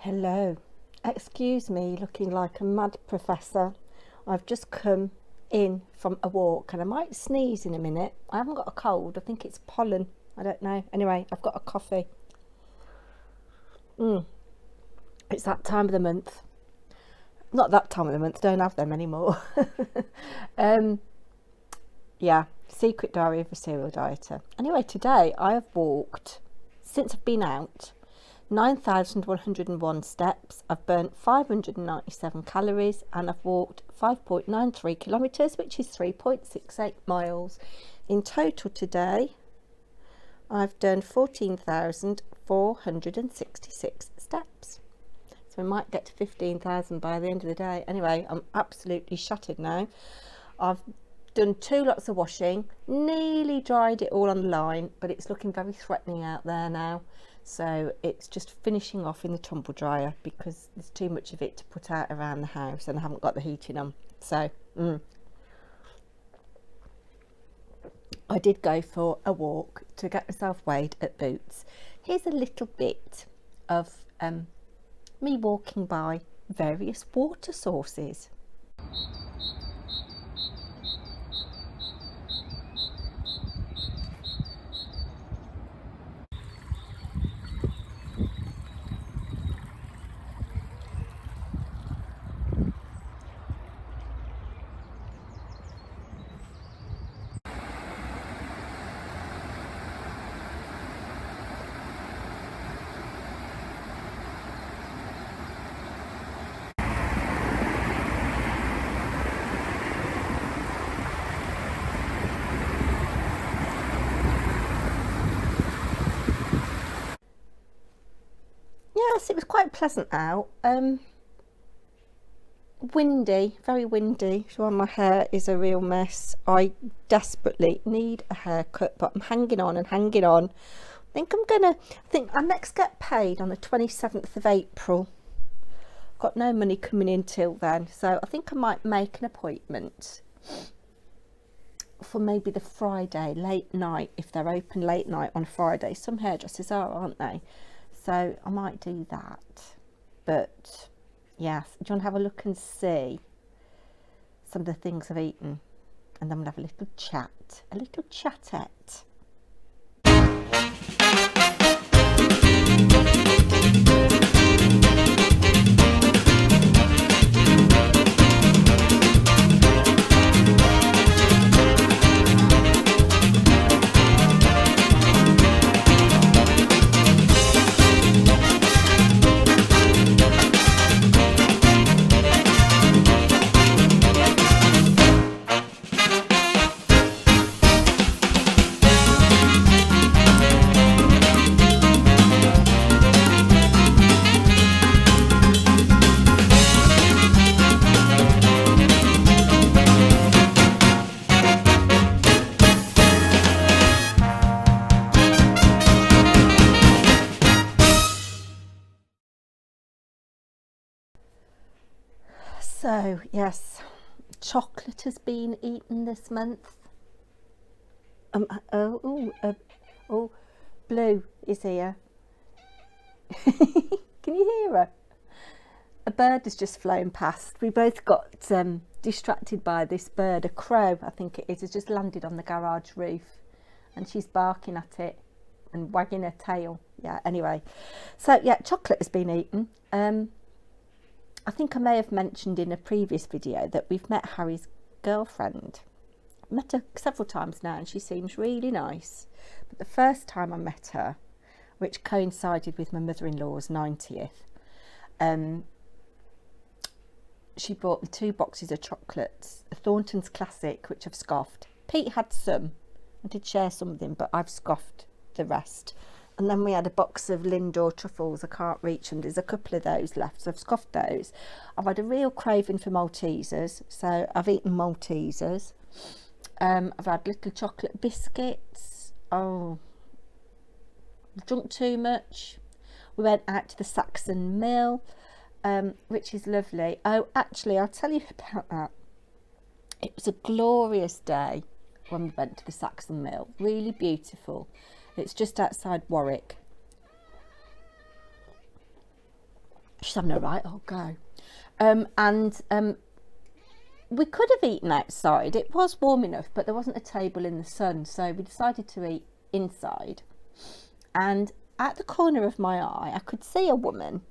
Hello. Excuse me looking like a mad professor. I've just come in from a walk and I might sneeze in a minute. I haven't got a cold. I think it's pollen. I don't know. Anyway, I've got a coffee. It's that time of the month. Not that time of the month. Don't have them anymore. Yeah, Secret Diary of a Serial Dieter. Anyway, today I have walked, since I've been out, 9,101 steps. I've burnt 597 calories and I've walked 5.93 kilometres, which is 3.68 miles. In total today, I've done 14,466 steps. So we might get to 15,000 by the end of the day. Anyway, I'm absolutely shattered now. I've done 2 lots of washing, nearly dried it all on the line, but it's looking very threatening out there now. So it's just finishing off in the tumble dryer because there's too much of it to put out around the house and I haven't got the heating on. So I did go for a walk to get myself weighed at Boots. Here's a little bit of me walking by various water sources. Yes, it was quite pleasant out. Windy, very windy. So my hair is a real mess. I desperately need a haircut, but I'm hanging on and hanging on. I think I next get paid on the 27th of April. Got no money coming in till then, so I think I might make an appointment for maybe the Friday late night, if they're open late night on Friday. Some hairdressers are, aren't they? So I might do that. But yes, do you want to have a look and see some of the things I've eaten, and then we'll have a little chatette. So yes, chocolate has been eaten this month. Blue is here. Can you hear her? A bird has just flown past. We both got distracted by this bird. A crow, I think it is, has just landed on the garage roof and she's barking at it and wagging her tail. Yeah, anyway. So yeah, chocolate has been eaten. I think I may have mentioned in a previous video that we've met Harry's girlfriend. I've met her several times now and she seems really nice. But the first time I met her, which coincided with my mother-in-law's 90th, she bought me 2 boxes of chocolates, a Thornton's Classic, which I've scoffed. Pete had some. I did share some of them, but I've scoffed the rest. And then we had a box of Lindor truffles. I can't reach them. There's a couple of those left, so I've scoffed those. I've had a real craving for Maltesers, so I've eaten Maltesers. I've had little chocolate biscuits. Oh, I've drunk too much. We went out to the Saxon Mill, which is lovely. Oh, actually, I'll tell you about that. It was a glorious day when we went to the Saxon Mill. Really beautiful. It's just outside Warwick. having a right old go. We could have eaten outside. It was warm enough, but there wasn't a table in the sun, so we decided to eat inside. And at the corner of my eye, I could see a woman.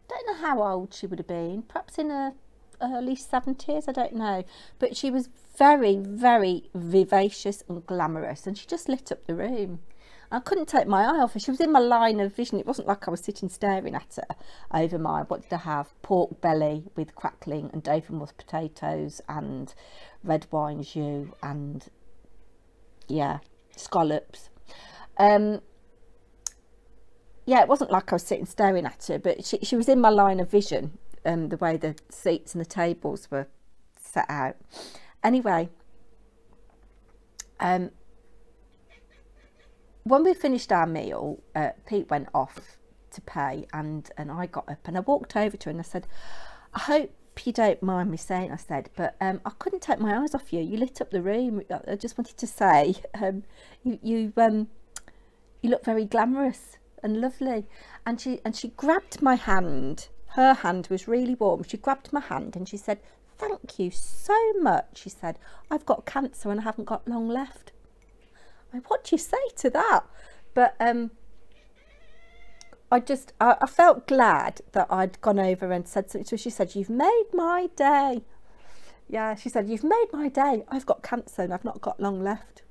Don't know how old she would have been, perhaps in her early 70s, I don't know. But she was very, very vivacious and glamorous, and she just lit up the room. I couldn't take my eye off her. She was in my line of vision. It wasn't like I was sitting staring at her over my, what did I have? Pork belly with crackling and Dovermuth potatoes and red wine jus and, yeah, scallops. Yeah, it wasn't like I was sitting staring at her, but she was in my line of vision, the way the seats and the tables were set out. Anyway, when we finished our meal, Pete went off to pay, and I got up and I walked over to her and I said, I hope you don't mind me saying, I said, but I couldn't take my eyes off you. You lit up the room. I just wanted to say, you look very glamorous and lovely. And she grabbed my hand. Her hand was really warm. She grabbed my hand and she said, thank you so much. She said, I've got cancer and I haven't got long left. What do you say to that? But I felt glad that I'd gone over and said something to her. She said, you've made my day. Yeah, she said, you've made my day. I've got cancer and I've not got long left.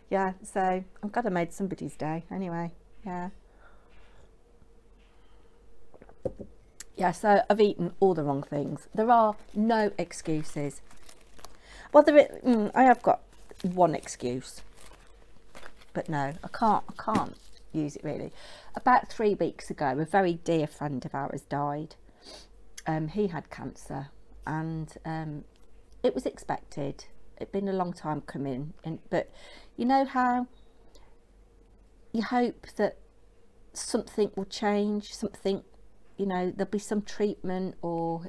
Yeah, so I'm glad I made somebody's day anyway. Yeah. Yeah, so I've eaten all the wrong things. There are no excuses. Well, I have got one excuse, but no, I can't use it really. About 3 weeks ago, a very dear friend of ours died. He had cancer, and it was expected. It'd been a long time coming, but you know how you hope that something will change, something, you know, there'll be some treatment, or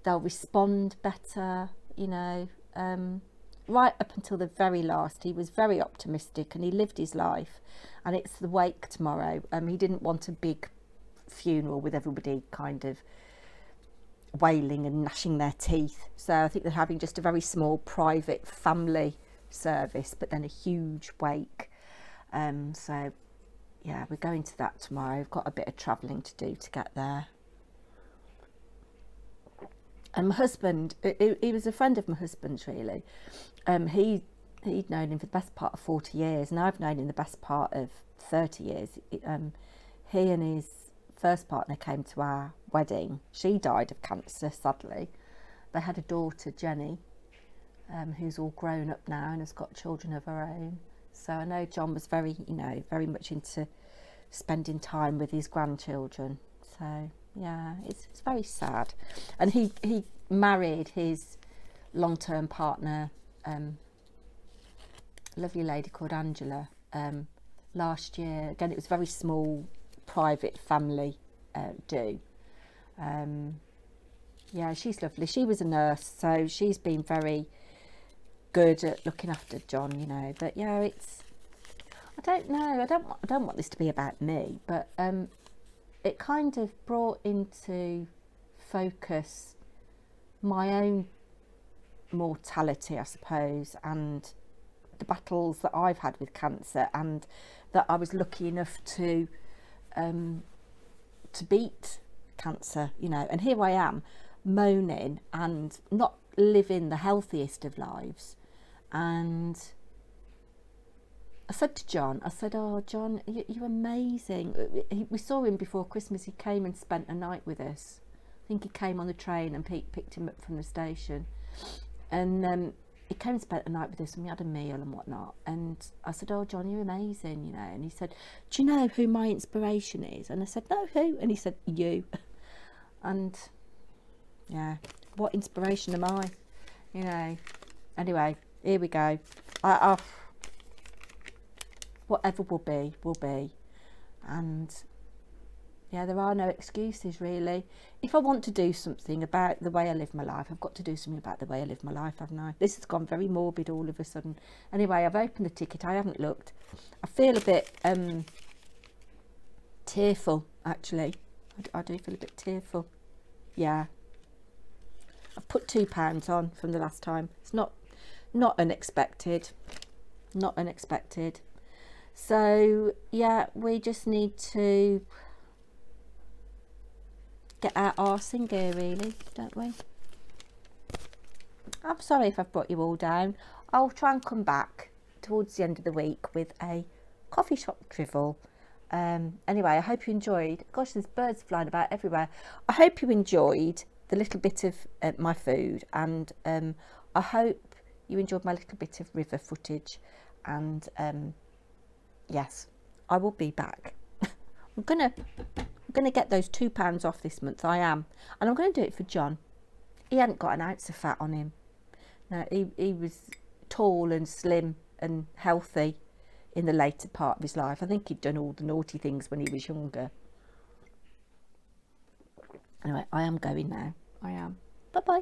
they'll respond better, you know. Right up until the very last, he was very optimistic and he lived his life, and it's the wake tomorrow. He didn't want a big funeral with everybody kind of wailing and gnashing their teeth, so I think they're having just a very small private family service, but then a huge wake. So yeah, we're going to that tomorrow. We've got a bit of travelling to do to get there. And my husband, he was a friend of my husband's really. He'd known him for the best part of 40 years, and I've known him the best part of 30 years. He and his first partner came to our wedding. She died of cancer, sadly. They had a daughter, Jenny, who's all grown up now and has got children of her own. So I know John was very much into spending time with his grandchildren. So yeah, it's very sad. And he married his long-term partner, lovely lady called Angela, last year. Again, it was a very small private family do. Yeah, she's lovely. She was a nurse, so she's been very good at looking after John, you know. But yeah, I don't know, I don't want this to be about me, but it kind of brought into focus my own mortality, I suppose, and the battles that I've had with cancer, and that I was lucky enough to beat cancer, you know. And here I am moaning and not living the healthiest of lives. And I said to John, oh John, you're amazing. We saw him before Christmas. He came and spent a night with us. I think he came on the train and Pete picked him up from the station, and he came and spent a night with us, and we had a meal and whatnot. And I said, oh John, you're amazing, you know. And he said, do you know who my inspiration is? And I said, no, who? And he said, you. And yeah, what inspiration am I, you know? Anyway, here we go. Whatever will be. And yeah, there are no excuses really. If I want to do something about the way I live my life, I've got to do something about the way I live my life, haven't I? This has gone very morbid all of a sudden. Anyway, I've opened the ticket. I haven't looked. I feel a bit tearful actually. I do feel a bit tearful. Yeah. I've put £2 on from the last time. It's not unexpected. Not unexpected. So, yeah, we just need to get our arse in gear, really, don't we? I'm sorry if I've brought you all down. I'll try and come back towards the end of the week with a coffee shop drivel. Anyway, I hope you enjoyed. Gosh, there's birds flying about everywhere. I hope you enjoyed the little bit of my food, and I hope you enjoyed my little bit of river footage. And yes, I will be back. I'm gonna get those £2 off this month. I am, and I'm going to do it for John. He hadn't got an ounce of fat on him. No, he was tall and slim and healthy in the later part of his life. I think he'd done all the naughty things when he was younger. Anyway, I am going now. I am. Bye-bye.